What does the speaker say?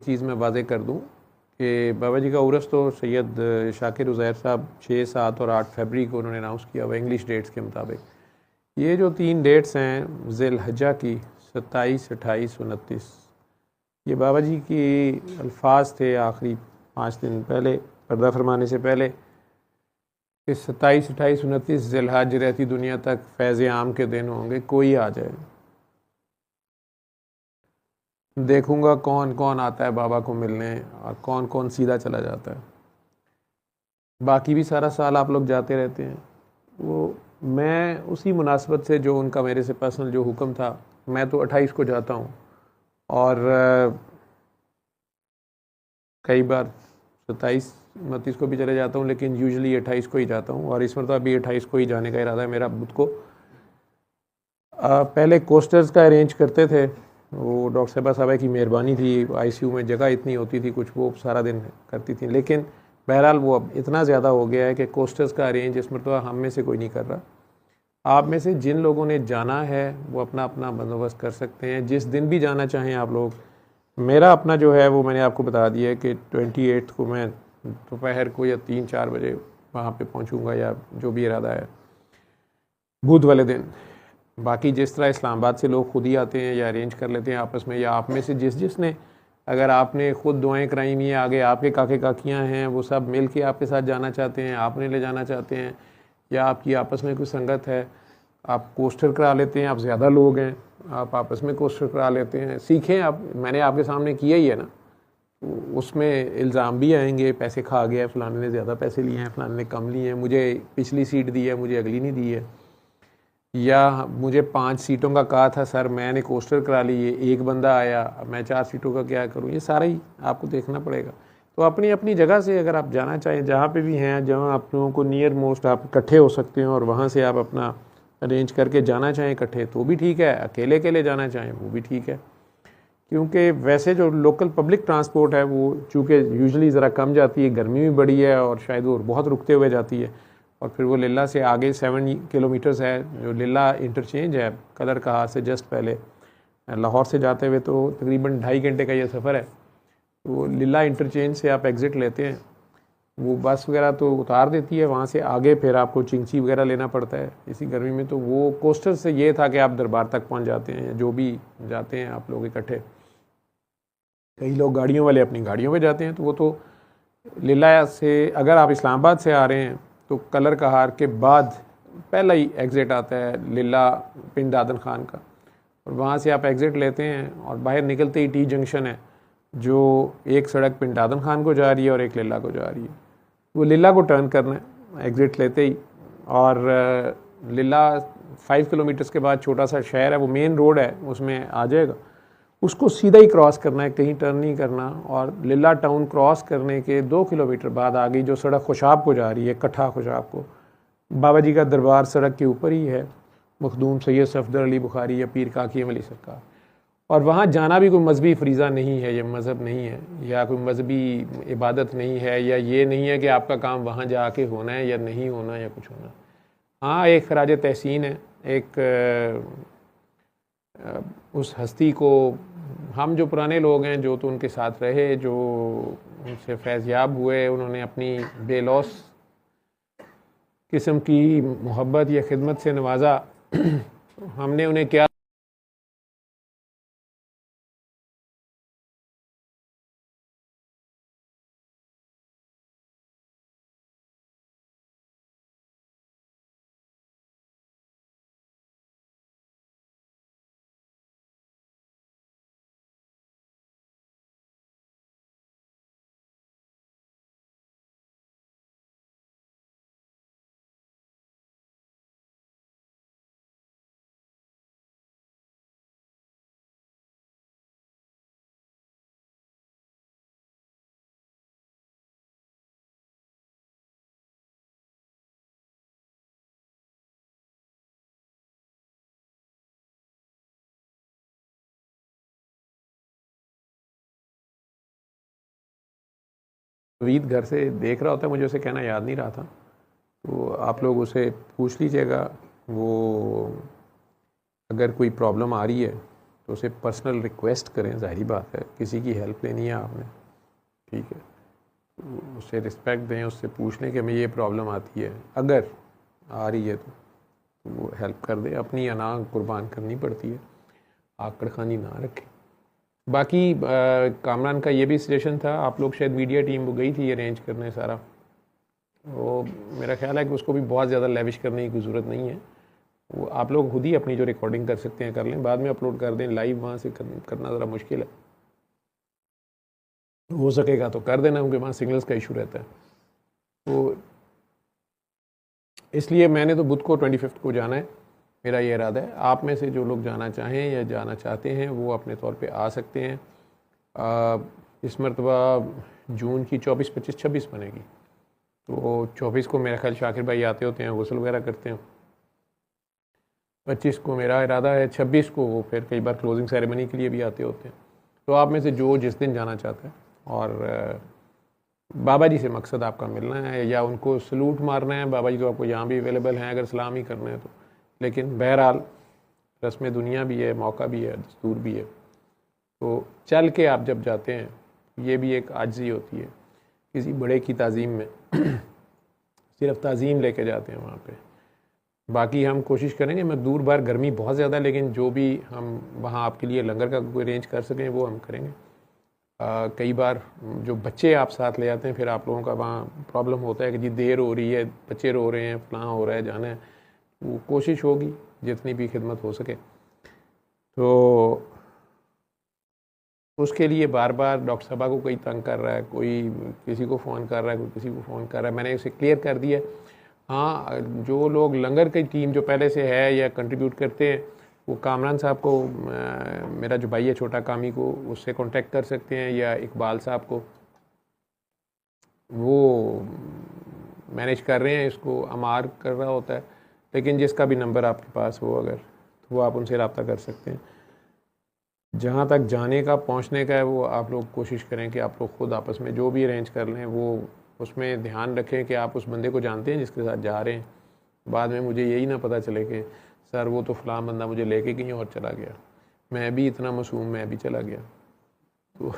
चीज़ मैं वाज़े कर दूं कि बाबा जी का उर्स तो सैयद शाकिर उज़ैर साहब 6, 7 और 8 फरवरी को उन्होंने अनाउंस किया हुआ इंग्लिश डेट्स के मुताबिक। ये जो 3 डेट्स हैं ज़िलहज्जा की 27, 28, 29, ये बाबा जी की अल्फाज थे आखिरी 5 दिन पहले पर्दा फरमाने से पहले कि 27, 28, 29 ज़िलहज रहती दुनिया तक फैज़ आम के दिन होंगे, कोई आ जाए, देखूंगा कौन कौन आता है बाबा को मिलने और कौन कौन सीधा चला जाता है। बाकी भी सारा साल आप लोग जाते रहते हैं। वो मैं उसी मुनासबत से जो उनका मेरे से पर्सनल जो हुक्म था, मैं तो 28 को जाता हूँ और कई बार 27, 29 को भी चले जाता हूँ, लेकिन यूजुअली 28 को ही जाता हूँ और इस मरतबा भी 28 को ही जाने का इरादा है मेरा। बुध को पहले कोस्टर्स का अरेंज करते थे, वो डॉक्टर साहबा साहबा की मेहरबानी थी, आईसीयू में जगह इतनी होती थी कुछ, वो सारा दिन करती थी, लेकिन बहरहाल वो अब इतना ज़्यादा हो गया है कि कोस्टर्स का अरेंज इस मरतबा हम में से कोई नहीं कर रहा। आप में से जिन लोगों ने जाना है वो अपना अपना बंदोबस्त कर सकते हैं, जिस दिन भी जाना चाहें आप लोग। मेरा अपना जो है वो मैंने आपको बता दिया है कि 28 को मैं दोपहर को या 3-4 बजे वहाँ पे पहुँचूँगा, या जो भी इरादा है बुध वाले दिन। बाकी जिस तरह इस्लामाबाद से लोग खुद ही आते हैं या अरेंज कर लेते हैं आपस में, या आप में से जिसने अगर आपने खुद दुआएं कराई हुई हैं, आगे आपके काके काकियाँ हैं, वो सब मिल के आपके साथ जाना चाहते हैं, आपने ले जाना चाहते हैं, या आपकी आपस में कोई संगत है, आप कोस्टर करा लेते हैं, आप ज़्यादा लोग हैं, आप आपस में कोस्टर करा लेते हैं, सीखें आप। मैंने आपके सामने किया ही है ना, उसमें इल्ज़ाम भी आएंगे पैसे खा गया, फ़लाने ने ज़्यादा पैसे लिए हैं, फ़लाने ने कम लिए हैं, मुझे पिछली सीट दी है, मुझे अगली नहीं दी है, या मुझे 5 सीटों का कहा था सर, मैंने कोस्टर करा ली है, एक बंदा आया, मैं 4 सीटों का क्या करूं। ये सारा ही आपको देखना पड़ेगा। तो अपनी अपनी जगह से अगर आप जाना चाहें, जहाँ पे भी हैं, जहाँ आप लोगों को नियर मोस्ट आप इकट्ठे हो सकते हैं और वहाँ से आप अपना अरेंज करके जाना चाहें इकट्ठे, तो भी ठीक है। अकेले अकेले जाना चाहें वो भी ठीक है, क्योंकि वैसे जो लोकल पब्लिक ट्रांसपोर्ट है वो चूँकि यूजुअली ज़रा कम जाती है, गर्मी भी बड़ी है और शायद वो बहुत रुकते हुए जाती है, और फिर वो लिल्ला से आगे 7 किलोमीटर्स है, जो लिल्ला इंटरचेंज है कलर कहा से जस्ट पहले, लाहौर से जाते हुए तो तकरीबन 2.5 घंटे का ये सफ़र है। वो लिल्ला इंटरचेंज से आप एग्ज़िट लेते हैं, वो बस वगैरह तो उतार देती है, वहाँ से आगे फिर आपको चिंची वगैरह लेना पड़ता है इसी गर्मी में। तो वो कोस्टर से ये था कि आप दरबार तक पहुँच जाते हैं, जो भी जाते हैं आप लोग इकट्ठे। कई लोग गाड़ियों वाले अपनी गाड़ियों पे जाते हैं, तो वो तो लिल्ला से अगर आप इस्लामाबाद से आ रहे हैं तो कलर कहार के बाद पहला ही एग्ज़िट आता है लिल्ला पिंड दादन खान का, और वहाँ से आप एग्ज़िट लेते हैं और बाहर निकलते ही टी जंक्शन है, जो एक सड़क पिंड दादन खान को जा रही है और एक लिल्ला को जा रही है। वो लिल्ला को टर्न करना है एग्ज़िट लेते ही, और लिल्ला 5 किलोमीटर्स के बाद छोटा सा शहर है, वो मेन रोड है, उसमें आ जाएगा, उसको सीधा ही क्रॉस करना है, कहीं टर्न नहीं करना। और लिल्ला टाउन क्रॉस करने के 2 किलोमीटर बाद आ गई जो सड़क खुशाब को जा रही है, कट्ठा खुशाब को, बाबा जी का दरबार सड़क के ऊपर ही है, मखदूम सैयद सफदर अली बुखारी या पीर काकी अली सरकार। और वहाँ जाना भी कोई मजहबी फरीज़ा नहीं है, ये मज़हब नहीं है, या कोई मजहबी इबादत नहीं है, या ये नहीं है कि आपका काम वहाँ जा के होना है या नहीं होना या कुछ होना। हाँ, एक खराज तहसीन है, एक उस हस्ती को हम जो पुराने लोग हैं जो तो उनके साथ रहे, जो उनसे फैज़याब हुए, उन्होंने अपनी बेलौस किस्म की मोहब्बत या खिदमत से नवाजा हमने उन्हें क्या नवीद घर से देख रहा होता है, मुझे उसे कहना याद नहीं रहा था, तो आप लोग उसे पूछ लीजिएगा। वो अगर कोई प्रॉब्लम आ रही है तो उसे पर्सनल रिक्वेस्ट करें, ज़ाहिरी बात है, किसी की हेल्प लेनी है आपने, ठीक है, तो उससे रिस्पेक्ट दें, उससे पूछ लें कि हमें ये प्रॉब्लम आती है, अगर आ रही है तो वो हेल्प कर दे, अपनी अना कुर्बान करनी पड़ती है, आकड़ खानी ना रखें। बाकी कामरान का ये भी सजेशन था, आप लोग शायद मीडिया टीम वो गई थी अरेंज करने सारा, वो मेरा ख्याल है कि उसको भी बहुत ज़्यादा लेविश करने की ज़रूरत नहीं है, वो आप लोग खुद ही अपनी जो रिकॉर्डिंग कर सकते हैं कर लें, बाद में अपलोड कर दें, लाइव वहाँ से करना ज़रा मुश्किल है, हो सकेगा तो कर देना, क्योंकि वहाँ सिग्नल्स का इशू रहता है। तो इसलिए मैंने तो बुध को 25 को जाना है, मेरा ये इरादा है। आप में से जो लोग जाना चाहें या जाना चाहते हैं वो अपने तौर पे आ सकते हैं। इस मरतबा जून की 24, 25, 26 बनेगी, तो 24 को मेरा ख्याल शाकिर भाई आते होते हैं, गुस्ल वगैरह करते हैं। 25 को मेरा इरादा है, 26 को वो फिर कई बार क्लोजिंग सेरेमनी के लिए भी आते होते हैं। तो आप में से जो जिस दिन जाना चाहता है, और बाबा जी से मकसद आपका मिलना है या उनको सलूट मारना है, बाबा जी तो आपको यहाँ भी अवेलेबल हैं अगर सलाम ही करना है तो, लेकिन बहरहाल रस्म दुनिया भी है, मौका भी है, दस्तूर भी है, तो चल के आप जब जाते हैं ये भी एक आजिज़ी होती है किसी बड़े की ताज़ीम में सिर्फ ताज़ीम लेके जाते हैं वहाँ पे। बाकी हम कोशिश करेंगे, मैं दूर बार गर्मी बहुत ज़्यादा, लेकिन जो भी हम वहाँ आपके लिए लंगर का कोई अरेंज कर सकें वो हम करेंगे। कई बार जो बच्चे आप साथ ले आते हैं, फिर आप लोगों का वहाँ प्रॉब्लम होता है कि जी देर हो रही है, बच्चे रो रहे हैं, फलां हो रहा है, जाना है, वो कोशिश होगी जितनी भी खिदमत हो सके। तो उसके लिए बार बार डॉक्टर साहबा को कोई तंग कर रहा है, कोई किसी को फ़ोन कर रहा है, कोई किसी को फ़ोन कर रहा है, मैंने उसे क्लियर कर दिया। हाँ, जो लोग लंगर की टीम जो पहले से है या कंट्रीब्यूट करते हैं, वो कामरान साहब को, मेरा जो भाई है छोटा कामी को, उससे कांटेक्ट कर सकते हैं, या इकबाल साहब को, वो मैनेज कर रहे हैं इसको, अमार कर रहा होता है, लेकिन जिसका भी नंबर आपके पास हो अगर, तो वो आप उनसे रब्ता कर सकते हैं। जहाँ तक जाने का पहुँचने का है, वो आप लोग कोशिश करें कि आप लोग खुद आपस में जो भी अरेंज कर लें, वो उसमें ध्यान रखें कि आप उस बंदे को जानते हैं जिसके साथ जा रहे हैं, बाद में मुझे यही ना पता चले कि सर वो तो फ़लाँ बंदा मुझे लेके कहीं और चला गया, मैं भी इतना मासूम, मैं भी चला गया, तो